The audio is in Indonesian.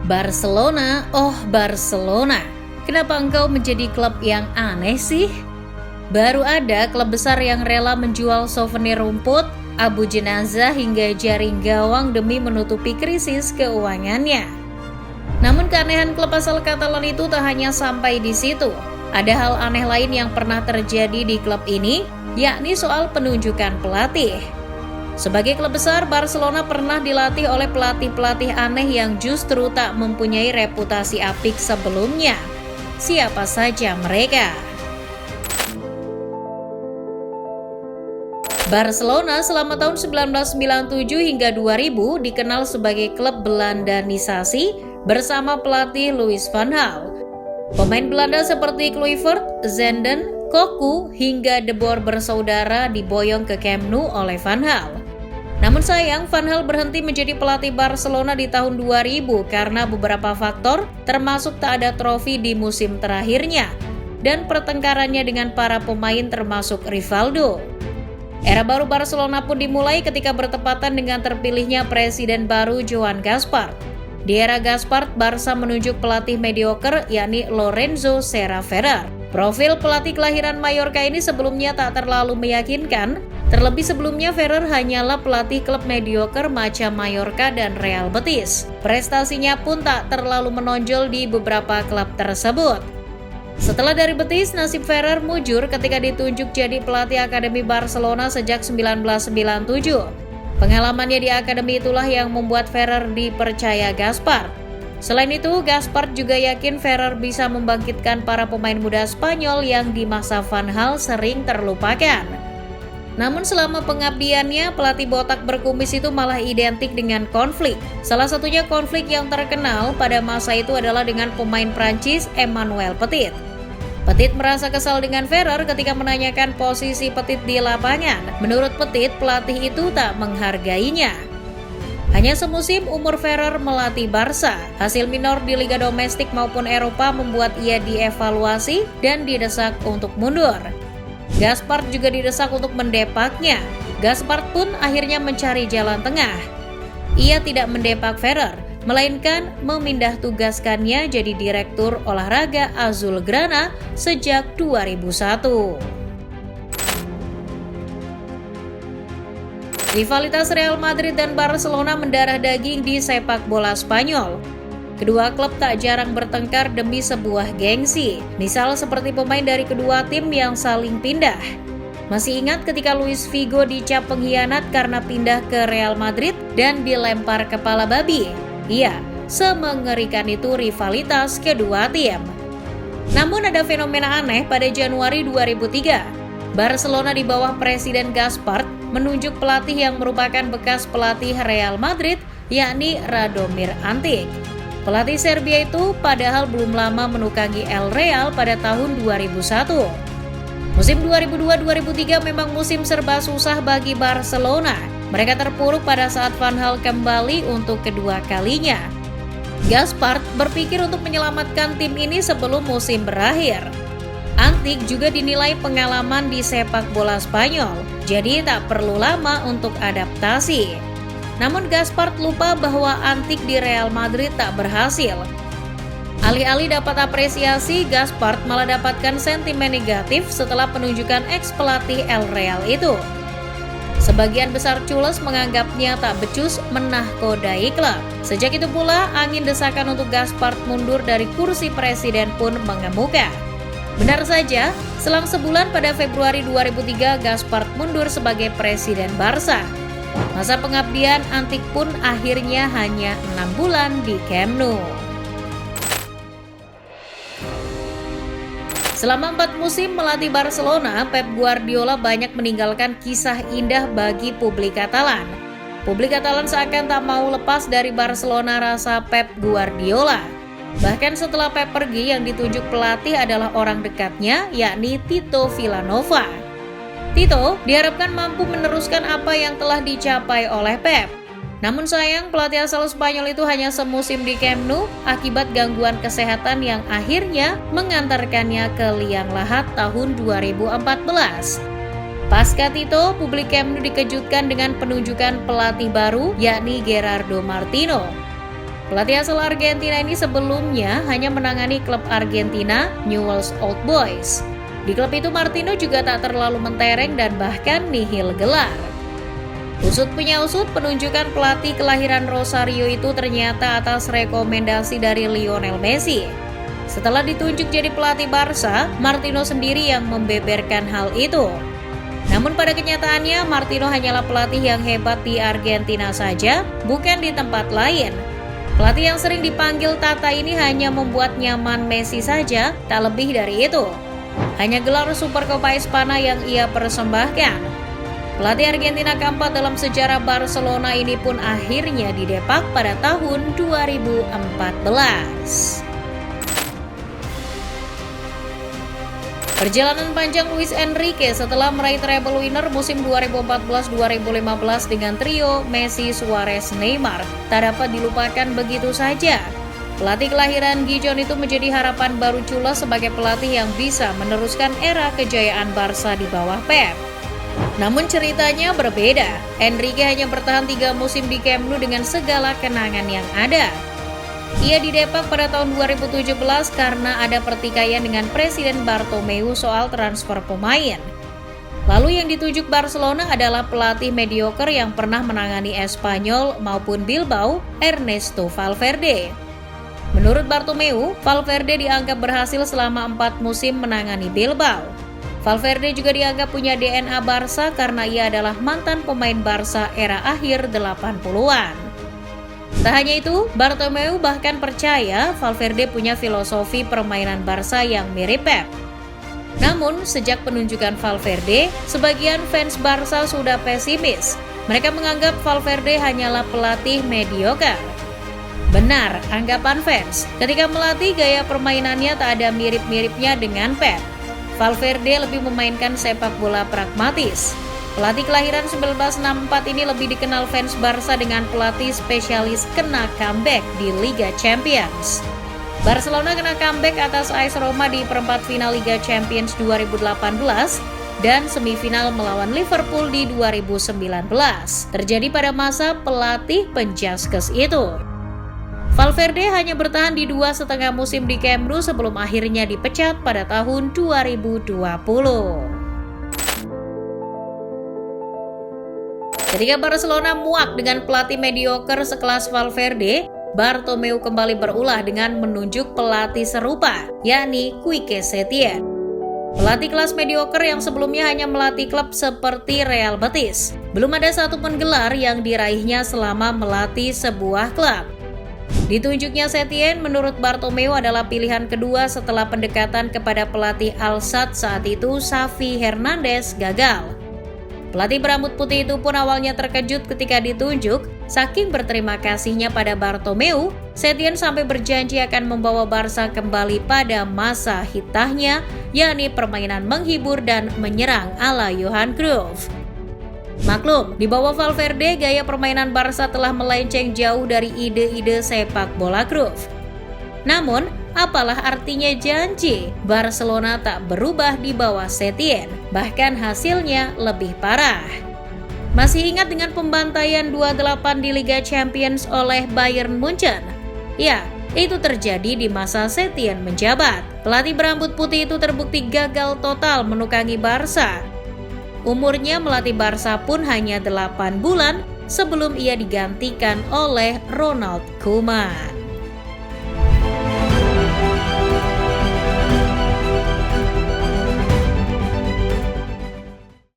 Barcelona, oh Barcelona, kenapa engkau menjadi klub yang aneh sih? Baru ada klub besar yang rela menjual souvenir rumput, abu jenazah hingga jaring gawang demi menutupi krisis keuangannya. Namun keanehan klub asal Catalan itu tak hanya sampai di situ. Ada hal aneh lain yang pernah terjadi di klub ini, yakni soal penunjukan pelatih. Sebagai klub besar, Barcelona pernah dilatih oleh pelatih-pelatih aneh yang justru tak mempunyai reputasi apik sebelumnya. Siapa saja mereka? Barcelona selama tahun 1997 hingga 2000 dikenal sebagai klub Belandanisasi bersama pelatih Louis van Gaal. Pemain Belanda seperti Kluivert, Zenden, Cocu hingga De Boer bersaudara diboyong ke Camp Nou oleh Van Gaal. Namun sayang, Van Gaal berhenti menjadi pelatih Barcelona di tahun 2000 karena beberapa faktor, termasuk tak ada trofi di musim terakhirnya dan pertengkarannya dengan para pemain termasuk Rivaldo. Era baru Barcelona pun dimulai ketika bertepatan dengan terpilihnya presiden baru Joan Gaspart. Di era Gaspart, Barca menunjuk pelatih mediocre yakni Lorenzo Serra Ferrer. Profil pelatih kelahiran Mallorca ini sebelumnya tak terlalu meyakinkan, terlebih sebelumnya Ferrer hanyalah pelatih klub mediocre macam Mallorca dan Real Betis. Prestasinya pun tak terlalu menonjol di beberapa klub tersebut. Setelah dari Betis, nasib Ferrer mujur ketika ditunjuk jadi pelatih Akademi Barcelona sejak 1997. Pengalamannya di akademi itulah yang membuat Ferrer dipercaya Gaspart. Selain itu, Gaspart juga yakin Ferrer bisa membangkitkan para pemain muda Spanyol yang di masa Van Gaal sering terlupakan. Namun selama pengabdiannya, pelatih botak berkumis itu malah identik dengan konflik. Salah satunya konflik yang terkenal pada masa itu adalah dengan pemain Prancis Emmanuel Petit. Petit merasa kesal dengan Ferrer ketika menanyakan posisi Petit di lapangan. Menurut Petit, pelatih itu tak menghargainya. Hanya semusim umur Ferrer melatih Barca. Hasil minor di liga domestik maupun Eropa membuat ia dievaluasi dan didesak untuk mundur. Gaspart juga didesak untuk mendepaknya. Gaspart pun akhirnya mencari jalan tengah. Ia tidak mendepak Ferrer, melainkan memindah tugaskannya jadi direktur olahraga Azulgrana sejak 2001. Rivalitas Real Madrid dan Barcelona mendarah daging di sepak bola Spanyol. Kedua klub tak jarang bertengkar demi sebuah gengsi, misal seperti pemain dari kedua tim yang saling pindah. Masih ingat ketika Luis Figo dicap pengkhianat karena pindah ke Real Madrid dan dilempar kepala babi? Iya, semengerikan itu rivalitas kedua tim. Namun ada fenomena aneh pada Januari 2003. Barcelona di bawah Presiden Gaspart menunjuk pelatih yang merupakan bekas pelatih Real Madrid, yakni Radomir Antic. Pelatih Serbia itu padahal belum lama menukangi El Real pada tahun 2001. Musim 2002-2003 memang musim serba susah bagi Barcelona. Mereka terpuruk pada saat Van Gaal kembali untuk kedua kalinya. Gaspart berpikir untuk menyelamatkan tim ini sebelum musim berakhir. Antic juga dinilai pengalaman di sepak bola Spanyol, jadi tak perlu lama untuk adaptasi. Namun Gaspart lupa bahwa Antic di Real Madrid tak berhasil. Alih-alih dapat apresiasi, Gaspart malah dapatkan sentimen negatif setelah penunjukan ex-pelatih El Real itu. Sebagian besar cules menganggapnya tak becus menahkodai klub. Sejak itu pula, angin desakan untuk Gaspart mundur dari kursi presiden pun mengemuka. Benar saja, selang sebulan pada Februari 2003, Gaspart mundur sebagai presiden Barca. Masa pengabdian Antic pun akhirnya hanya 6 bulan di Camp Nou. Selama 4 musim melatih Barcelona, Pep Guardiola banyak meninggalkan kisah indah bagi publik Katalan. Publik Katalan seakan tak mau lepas dari Barcelona rasa Pep Guardiola. Bahkan setelah Pep pergi, yang ditunjuk pelatih adalah orang dekatnya, yakni Tito Vilanova. Tito diharapkan mampu meneruskan apa yang telah dicapai oleh Pep. Namun sayang, pelatih asal Spanyol itu hanya semusim di Camp Nou akibat gangguan kesehatan yang akhirnya mengantarkannya ke liang lahat tahun 2014. Pasca Tito, publik Camp Nou dikejutkan dengan penunjukan pelatih baru, yakni Gerardo Martino. Pelatih asal Argentina ini sebelumnya hanya menangani klub Argentina, Newell's Old Boys. Di klub itu Martino juga tak terlalu mentereng dan bahkan nihil gelar. Usut punya usut, penunjukan pelatih kelahiran Rosario itu ternyata atas rekomendasi dari Lionel Messi. Setelah ditunjuk jadi pelatih Barca, Martino sendiri yang membeberkan hal itu. Namun pada kenyataannya, Martino hanyalah pelatih yang hebat di Argentina saja, bukan di tempat lain. Pelatih yang sering dipanggil Tata ini hanya membuat nyaman Messi saja, tak lebih dari itu. Hanya gelar Supercopa Espana yang ia persembahkan. Pelatih Argentina keempat dalam sejarah Barcelona ini pun akhirnya didepak pada tahun 2014. Perjalanan panjang Luis Enrique setelah meraih treble winner musim 2014-2015 dengan trio Messi, Suarez, Neymar tak dapat dilupakan begitu saja. Pelatih kelahiran Gijón itu menjadi harapan baru Chula sebagai pelatih yang bisa meneruskan era kejayaan Barca di bawah Pep. Namun ceritanya berbeda. Enrique hanya bertahan 3 musim di Camp Nou dengan segala kenangan yang ada. Ia didepak pada tahun 2017 karena ada pertikaian dengan Presiden Bartomeu soal transfer pemain. Lalu yang ditunjuk Barcelona adalah pelatih mediocre yang pernah menangani Espanyol maupun Bilbao, Ernesto Valverde. Menurut Bartomeu, Valverde dianggap berhasil selama 4 musim menangani Bilbao. Valverde juga dianggap punya DNA Barca karena ia adalah mantan pemain Barca era akhir 80-an. Tak hanya itu, Bartomeu bahkan percaya Valverde punya filosofi permainan Barca yang mirip Pep. Namun, sejak penunjukan Valverde, sebagian fans Barca sudah pesimis. Mereka menganggap Valverde hanyalah pelatih mediocre. Benar, anggapan fans. Ketika melatih, gaya permainannya tak ada mirip-miripnya dengan Pep. Valverde lebih memainkan sepak bola pragmatis. Pelatih kelahiran 1964 ini lebih dikenal fans Barca dengan pelatih spesialis kena comeback di Liga Champions. Barcelona kena comeback atas AS Roma di perempat final Liga Champions 2018 dan semifinal melawan Liverpool di 2019. Terjadi pada masa pelatih penjaskes itu. Valverde hanya bertahan di 2,5 musim di Camp Nou sebelum akhirnya dipecat pada tahun 2020. Ketika Barcelona muak dengan pelatih mediocre sekelas Valverde, Bartomeu kembali berulah dengan menunjuk pelatih serupa, yakni Quique Setién. Pelatih kelas mediocre yang sebelumnya hanya melatih klub seperti Real Betis. Belum ada satupun gelar yang diraihnya selama melatih sebuah klub. Ditunjuknya Setién menurut Bartomeu adalah pilihan kedua setelah pendekatan kepada pelatih Al-Sadd saat itu Xavi Hernandez gagal. Pelatih berambut putih itu pun awalnya terkejut ketika ditunjuk. Saking berterima kasihnya pada Bartomeu, Setién sampai berjanji akan membawa Barca kembali pada masa hitahnya, yakni permainan menghibur dan menyerang ala Johan Cruyff. Maklum, di bawah Valverde, gaya permainan Barca telah melenceng jauh dari ide-ide sepak bola Cruyff. Namun, apalah artinya janji? Barcelona tak berubah di bawah Setién, bahkan hasilnya lebih parah. Masih ingat dengan pembantaian 2-8 di Liga Champions oleh Bayern Munchen? Ya, itu terjadi di masa Setién menjabat. Pelatih berambut putih itu terbukti gagal total menukangi Barca. Umurnya melatih Barca pun hanya 8 bulan sebelum ia digantikan oleh Ronald Koeman.